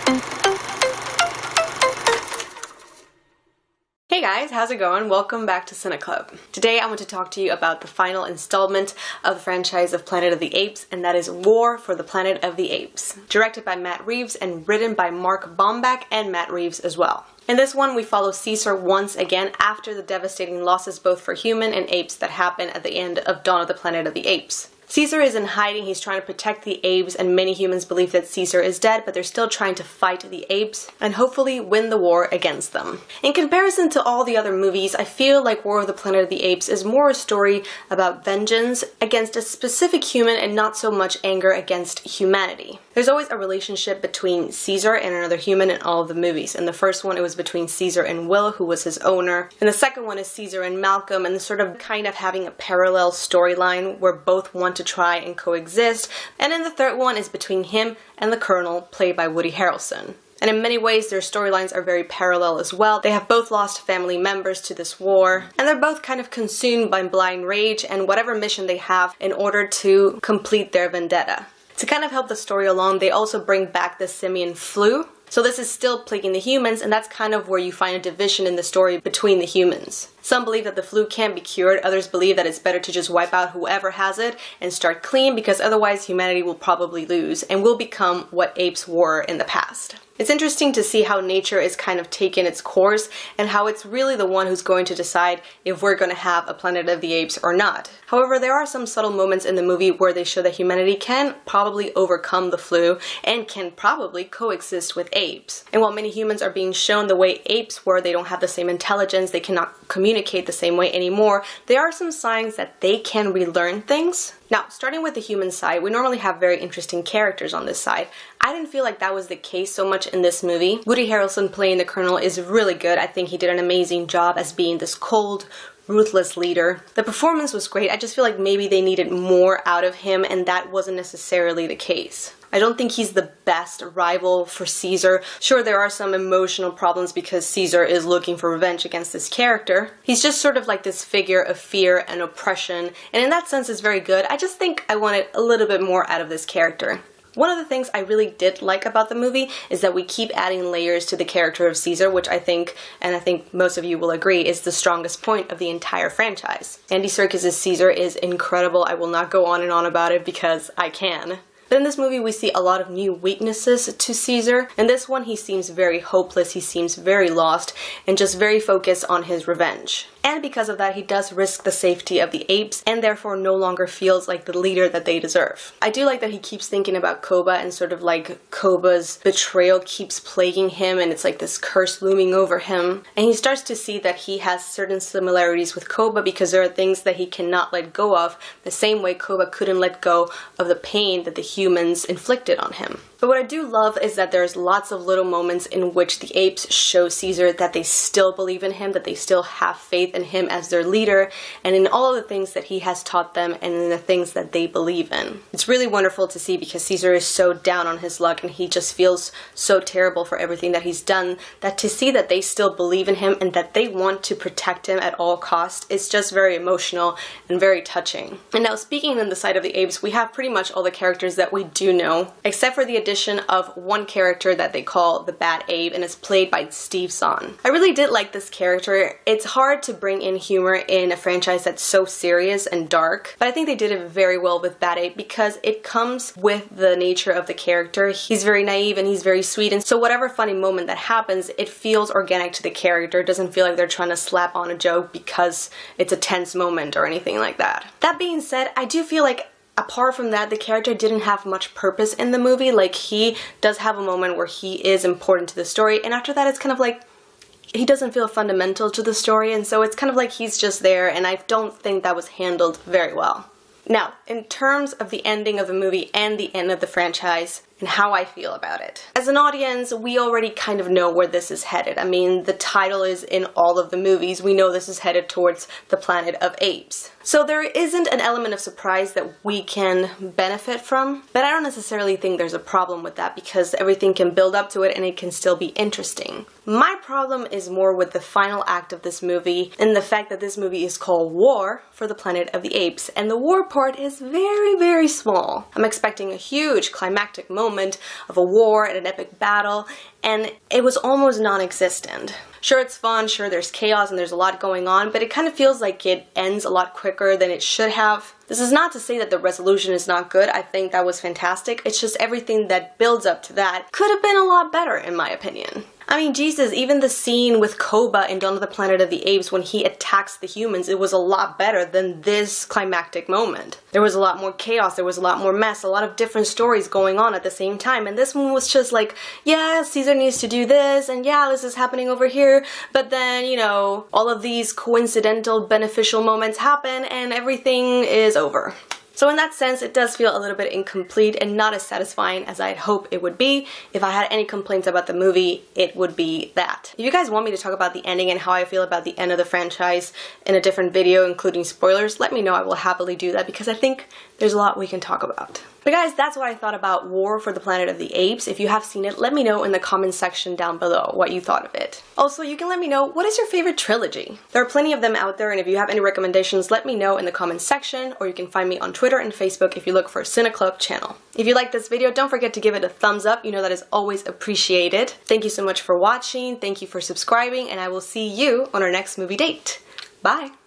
Hey guys, how's it going? Welcome back to Cine Club. Today I want to talk to you about the final installment of the franchise of Planet of the Apes, and that is War for the Planet of the Apes. Directed by Matt Reeves and written by Mark Baumbach and Matt Reeves as well. In this one, we follow Caesar once again after the devastating losses both for human and apes that happen at the end of Dawn of the Planet of the Apes. Caesar is in hiding, he's trying to protect the apes, and many humans believe that Caesar is dead, but they're still trying to fight the apes and hopefully win the war against them. In comparison to all the other movies, I feel like War of the Planet of the Apes is more a story about vengeance against a specific human and not so much anger against humanity. There's always a relationship between Caesar and another human in all of the movies. In the first one, it was between Caesar and Will, who was his owner. In the second one is Caesar and Malcolm, and sort of kind of having a parallel storyline where both want to try and coexist. And then the third one is between him and the Colonel, played by Woody Harrelson. And in many ways, their storylines are very parallel as well. They have both lost family members to this war, and they're both kind of consumed by blind rage and whatever mission they have in order to complete their vendetta. To kind of help the story along, they also bring back the simian flu. So this is still plaguing the humans, and that's kind of where you find a division in the story between the humans. Some believe that the flu can't be cured, others believe that it's better to just wipe out whoever has it and start clean, because otherwise humanity will probably lose and will become what apes were in the past. It's interesting to see how nature is kind of taking its course and how it's really the one who's going to decide if we're going to have a Planet of the Apes or not. However, there are some subtle moments in the movie where they show that humanity can probably overcome the flu and can probably coexist with apes. And while many humans are being shown the way apes were, they don't have the same intelligence, they cannot communicate the same way anymore, there are some signs that they can relearn things. Now, starting with the human side, we normally have very interesting characters on this side. I didn't feel like that was the case so much in this movie. Woody Harrelson playing the Colonel is really good. I think he did an amazing job as being this cold, ruthless leader. The performance was great. I just feel like maybe they needed more out of him, and that wasn't necessarily the case. I don't think he's the best rival for Caesar. Sure, there are some emotional problems because Caesar is looking for revenge against this character. He's just sort of like this figure of fear and oppression, and in that sense is very good. I just think I wanted a little bit more out of this character. One of the things I really did like about the movie is that we keep adding layers to the character of Caesar, which I think, and I think most of you will agree, is the strongest point of the entire franchise. Andy Serkis' Caesar is incredible. I will not go on and on about it because I can. But in this movie, we see a lot of new weaknesses to Caesar. In this one, he seems very hopeless, he seems very lost, and just very focused on his revenge. And because of that, he does risk the safety of the apes, and therefore no longer feels like the leader that they deserve. I do like that he keeps thinking about Koba, and sort of like Koba's betrayal keeps plaguing him, and it's like this curse looming over him. And he starts to see that he has certain similarities with Koba because there are things that he cannot let go of, the same way Koba couldn't let go of the pain that the humans inflicted on him. But what I do love is that there's lots of little moments in which the apes show Caesar that they still believe in him, that they still have faith in him as their leader, and in all of the things that he has taught them and in the things that they believe in. It's really wonderful to see because Caesar is so down on his luck and he just feels so terrible for everything that he's done, that to see that they still believe in him and that they want to protect him at all costs is just very emotional and very touching. And now, speaking on the side of the apes, we have pretty much all the characters that we do know, except for the addition of one character that they call the Bad Ape, and it's played by Steve Zahn. I really did like this character. It's hard to bring in humor in a franchise that's so serious and dark, but I think they did it very well with Bad Ape because it comes with the nature of the character. He's very naive and he's very sweet, and so whatever funny moment that happens, it feels organic to the character. It doesn't feel like they're trying to slap on a joke because it's a tense moment or anything like that. That being said, I do feel like apart from that, the character didn't have much purpose in the movie. Like, he does have a moment where he is important to the story, and after that it's kind of like he doesn't feel fundamental to the story, and so it's kind of like he's just there, and I don't think that was handled very well. Now, in terms of the ending of the movie and the end of the franchise, and how I feel about it. As an audience, we already kind of know where this is headed. I mean, the title is in all of the movies. We know this is headed towards the Planet of Apes. So there isn't an element of surprise that we can benefit from, but I don't necessarily think there's a problem with that because everything can build up to it and it can still be interesting. My problem is more with the final act of this movie and the fact that this movie is called War for the Planet of the Apes, and the war part is very, very small. I'm expecting a huge climactic moment moment of a war and an epic battle, and it was almost non-existent. Sure, it's fun, sure there's chaos and there's a lot going on, but it kind of feels like it ends a lot quicker than it should have. This is not to say that the resolution is not good. I think that was fantastic. It's just everything that builds up to that could have been a lot better, in my opinion. I mean, Jesus, even the scene with Koba in Dawn of the Planet of the Apes when he attacks the humans, it was a lot better than this climactic moment. There was a lot more chaos, there was a lot more mess, a lot of different stories going on at the same time, and this one was just like, yeah, Caesar needs to do this, and yeah, this is happening over here, but then, you know, all of these coincidental beneficial moments happen and everything is over. So in that sense, it does feel a little bit incomplete and not as satisfying as I'd hope it would be. If I had any complaints about the movie, it would be that. If you guys want me to talk about the ending and how I feel about the end of the franchise in a different video, including spoilers, let me know. I will happily do that because I think there's a lot we can talk about. But guys, that's what I thought about War for the Planet of the Apes. If you have seen it, let me know in the comments section down below what you thought of it. Also, you can let me know, what is your favorite trilogy? There are plenty of them out there, and if you have any recommendations, let me know in the comments section, or you can find me on Twitter and Facebook if you look for CineClub channel. If you like this video, don't forget to give it a thumbs up. You know that is always appreciated. Thank you so much for watching, thank you for subscribing, and I will see you on our next movie date. Bye!